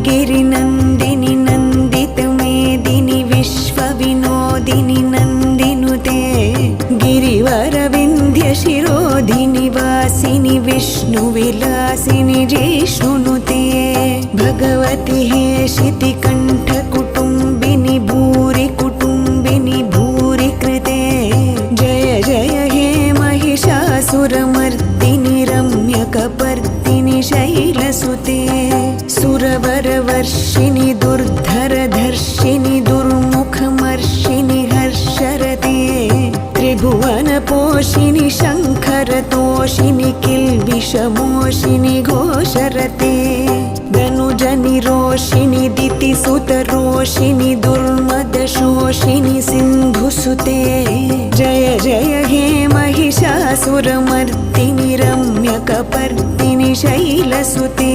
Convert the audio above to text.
गिरिनन्दिनि नन्दितमेदिनि विश्वविनोदिनि नन्दिनुते गिरिवरविन्ध्यशिरोधिनि वासिनि विष्णुविलासिनि जिष्णुनुते भगवति हेशितिकण्ठकुटुम्बिनि भूरि कुटुम्बिनि भूरि कृते जय जय हे महिषासुरमर्दिनि रम्यकपर्दिनि शैलसुते सुरवरवर्षिणि दुर्धरधर्षिणि दुर्मुखमर्षिणि हर्षरते त्रिभुवनपोषिणि शङ्खरतोषिणि किल्बिषमोषिणि घोषरते धनुजनिरोषिणि दितिसुतरोषिणि दुर्मदशोषिणि सिन्धुसुते जय जय हे महिषासुरमर्दिनि रम्यकपर्दिनि शैलसुते